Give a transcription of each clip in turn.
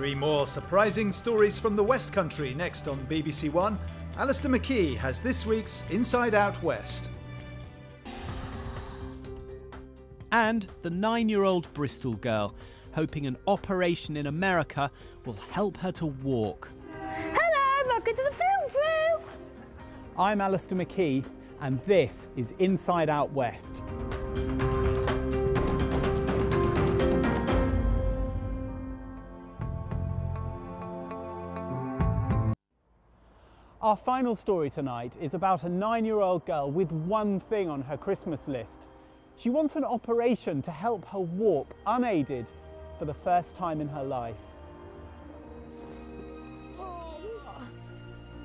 Three more surprising stories from the West Country next on BBC One. Alistair McKee has this week's Inside Out West. And the 9-year-old Bristol girl, hoping an operation in America will help her to walk. Hello, welcome to the film crew! I'm Alistair McKee, and this is Inside Out West. Our final story tonight is about a 9-year-old girl with one thing on her Christmas list. She wants an operation to help her walk unaided for the first time in her life.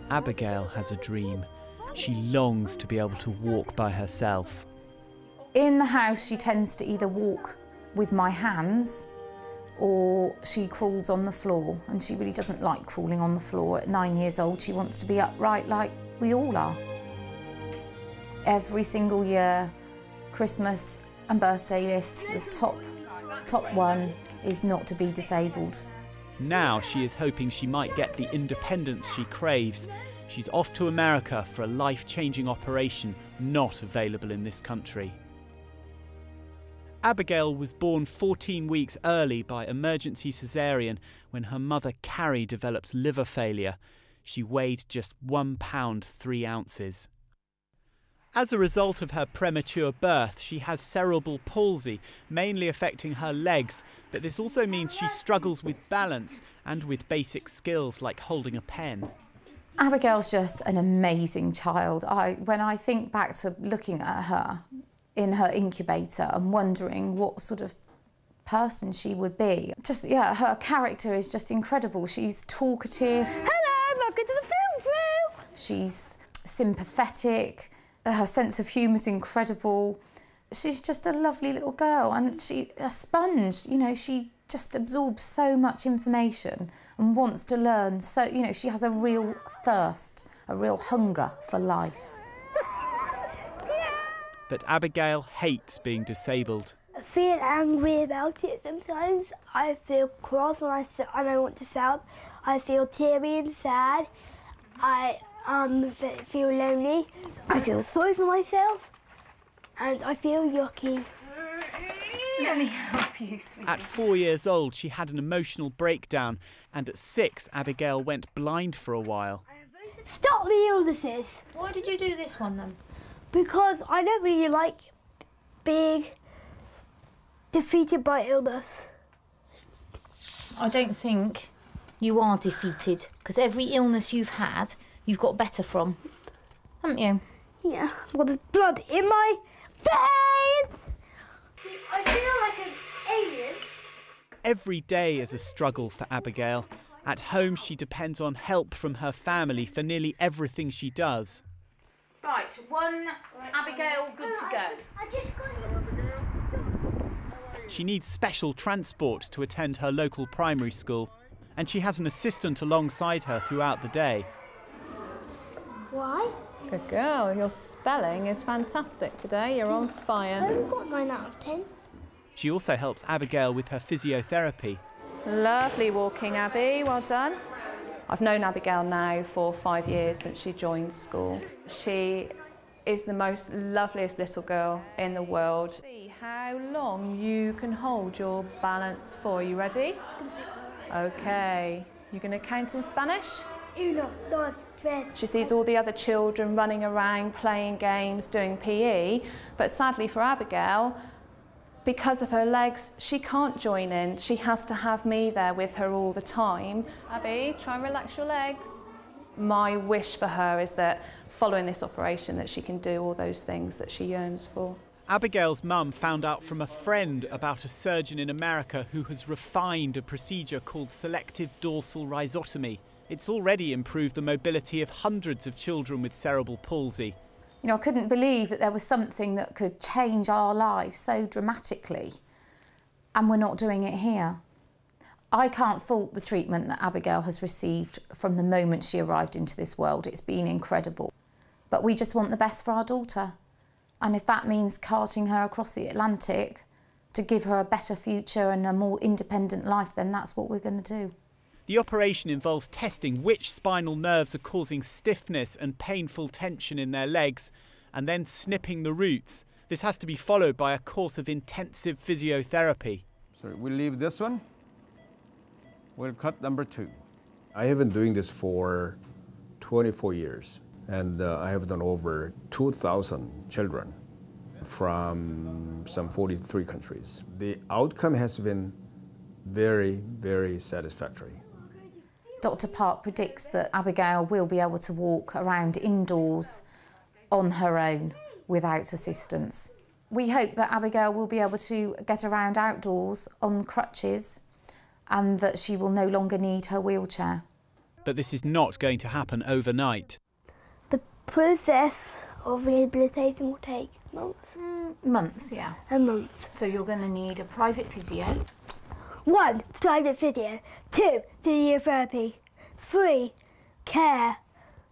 Abigail has a dream. She longs to be able to walk by herself. In the house, she tends to either walk with my hands or she crawls on the floor, and she really doesn't like crawling on the floor. At 9 years old, she wants to be upright like we all are. Every single year, Christmas and birthday lists, the top one is not to be disabled. Now she is hoping she might get the independence she craves. She's off to America for a life-changing operation not available in this country. Abigail was born 14 weeks early by emergency caesarean when her mother Carrie developed liver failure. She weighed just 1 pound 3 ounces. As a result of her premature birth, she has cerebral palsy, mainly affecting her legs, but this also means she struggles with balance and with basic skills like holding a pen. Abigail's just an amazing child. When I think back to looking at her in her incubator and wondering what sort of person she would be. Her character is just incredible. She's talkative. Hello, welcome to the film crew! She's sympathetic. Her sense of humour is incredible. She's just a lovely little girl, and she's a sponge. You know, she just absorbs so much information and wants to learn. So, you know, she has a real thirst, a real hunger for life. But Abigail hates being disabled. I feel angry about it sometimes. I feel cross when I want to shout. I feel teary and sad. I feel lonely. I feel sorry for myself. And I feel yucky. Let me help you, sweetie. At 4 years old, she had an emotional breakdown, and at 6, Abigail went blind for a while. Stop the illnesses. Why did you do this one then? Because I don't really like being defeated by illness. I don't think you are defeated, because every illness you've had, you've got better from, haven't you? Yeah, well, there's blood in my veins! I feel like an alien. Every day is a struggle for Abigail. At home, she depends on help from her family for nearly everything she does. Right, one Abigail, good to go. I just got She needs special transport to attend her local primary school, and she has an assistant alongside her throughout the day. Why? Good girl, your spelling is fantastic today, you're on fire. I only got 9 out of 10. She also helps Abigail with her physiotherapy. Lovely walking, Abby, well done. I've known Abigail now for 5 years since she joined school. She is the most loveliest little girl in the world. See how long you can hold your balance for. You ready? Okay. You're going to count in Spanish? 1, 2, 3. She sees all the other children running around, playing games, doing PE, but sadly for Abigail, because of her legs, she can't join in. She has to have me there with her all the time. Abby, try and relax your legs. My wish for her is that following this operation that she can do all those things that she yearns for. Abigail's mum found out from a friend about a surgeon in America who has refined a procedure called selective dorsal rhizotomy. It's already improved the mobility of hundreds of children with cerebral palsy. You know, I couldn't believe that there was something that could change our lives so dramatically, and we're not doing it here. I can't fault the treatment that Abigail has received from the moment she arrived into this world. It's been incredible. But we just want the best for our daughter. And if that means carting her across the Atlantic to give her a better future and a more independent life, then that's what we're going to do. The operation involves testing which spinal nerves are causing stiffness and painful tension in their legs, and then snipping the roots. This has to be followed by a course of intensive physiotherapy. So we'll leave this one. We'll cut number 2. I have been doing this for 24 years, and I have done over 2,000 children from some 43 countries. The outcome has been very, very satisfactory. Dr. Park predicts that Abigail will be able to walk around indoors on her own without assistance. We hope that Abigail will be able to get around outdoors on crutches and that she will no longer need her wheelchair. But this is not going to happen overnight. The process of rehabilitation will take months. Months, yeah. A month. So you're going to need a private physio. 1. Private physio. 2. Physiotherapy. 3. Care.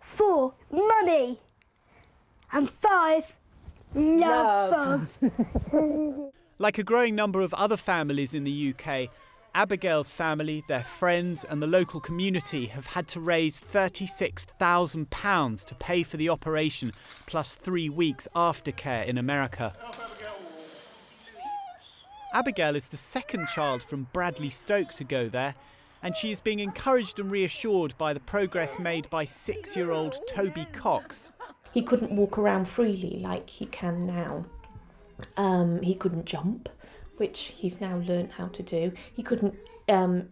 4. Money. And 5. Love. Like a growing number of other families in the UK, Abigail's family, their friends and the local community have had to raise £36,000 to pay for the operation, plus 3 weeks aftercare in America. Abigail is the second child from Bradley Stoke to go there, and she is being encouraged and reassured by the progress made by 6-year-old Toby Cox. He couldn't walk around freely like he can now. He couldn't jump, which he's now learnt how to do. He couldn't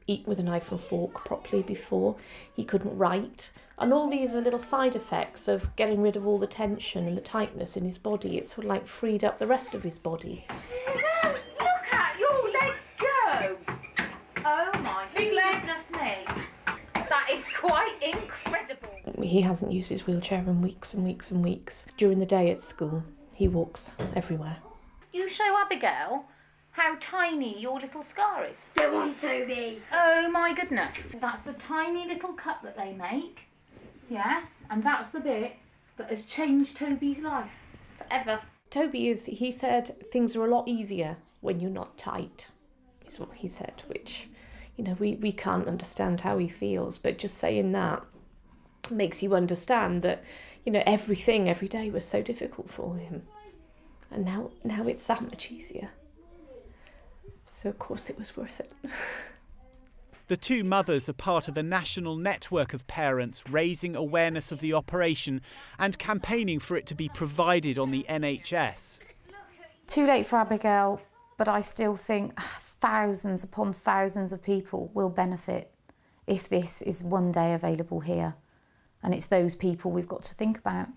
eat with a knife and fork properly before. He couldn't write. And all these are little side effects of getting rid of all the tension and the tightness in his body. It's sort of like freed up the rest of his body. Look at your legs go! Oh my goodness me. That is quite incredible. He hasn't used his wheelchair in weeks and weeks and weeks. During the day at school, he walks everywhere. You show Abigail how tiny your little scar is. Go on, Toby. Oh my goodness. That's the tiny little cut that they make. Yes, and that's the bit that has changed Toby's life forever. Toby he said things are a lot easier when you're not tight, is what he said, which, you know, we can't understand how he feels, but just saying that makes you understand that, you know, everything every day was so difficult for him. And now it's that much easier. So of course it was worth it. The two mothers are part of a national network of parents raising awareness of the operation and campaigning for it to be provided on the NHS. Too late for Abigail, but I still think thousands upon thousands of people will benefit if this is one day available here. And it's those people we've got to think about.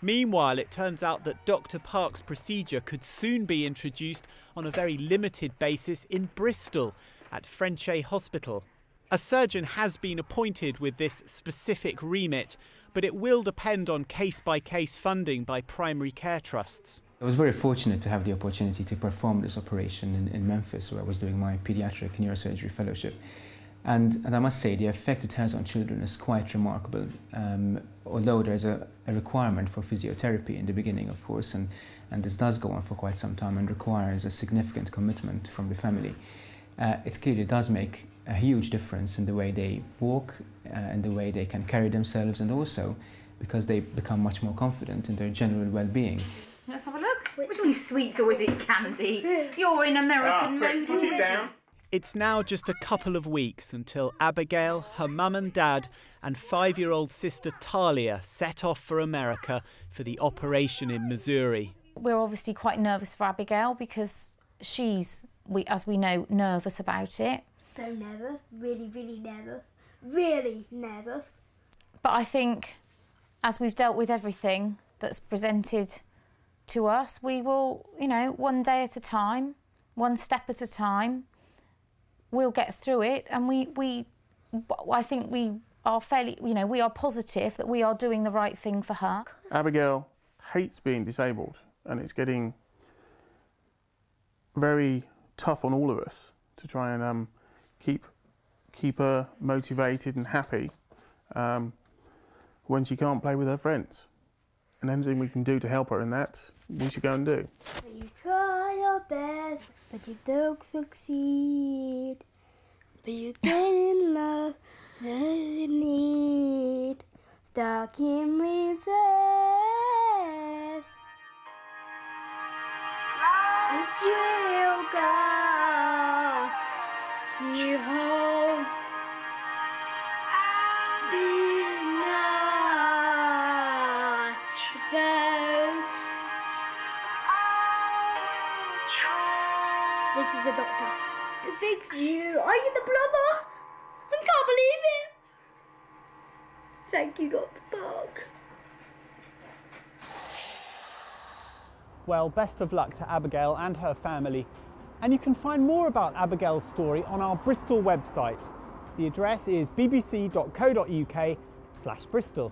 Meanwhile, it turns out that Dr. Park's procedure could soon be introduced on a very limited basis in Bristol at Frenchay Hospital. A surgeon has been appointed with this specific remit, but it will depend on case-by-case funding by primary care trusts. I was very fortunate to have the opportunity to perform this operation in Memphis, where I was doing my paediatric neurosurgery fellowship. And I must say, the effect it has on children is quite remarkable, although there's a requirement for physiotherapy in the beginning, of course, and this does go on for quite some time and requires a significant commitment from the family. It clearly does make a huge difference in the way they walk, in the way they can carry themselves, and also because they become much more confident in their general well-being. Let's have a look. Which one is sweets or is it candy? You're in American mode. Put it down. It's now just a couple of weeks until Abigail, her mum and dad and 5-year-old sister Talia set off for America for the operation in Missouri. We're obviously quite nervous for Abigail because she's, as we know, nervous about it. So nervous, really nervous, really nervous. But I think as we've dealt with everything that's presented to us, we will, you know, one day at a time, one step at a time, we'll get through it. And I think we are fairly, you know, we are positive that we are doing the right thing for her. Abigail hates being disabled, and it's getting very tough on all of us to try and keep her motivated and happy when she can't play with her friends. And anything we can do to help her in that, we should go and do. You try your best, but you don't succeed. But you get in love. stuck in reverse. It's real God, you hold big notch boats. This is the doctor. To fix you. Are you the plumber? I can't believe it. Thank you, Dr. Park. Well, best of luck to Abigail and her family. And you can find more about Abigail's story on our Bristol website. The address is bbc.co.uk/Bristol.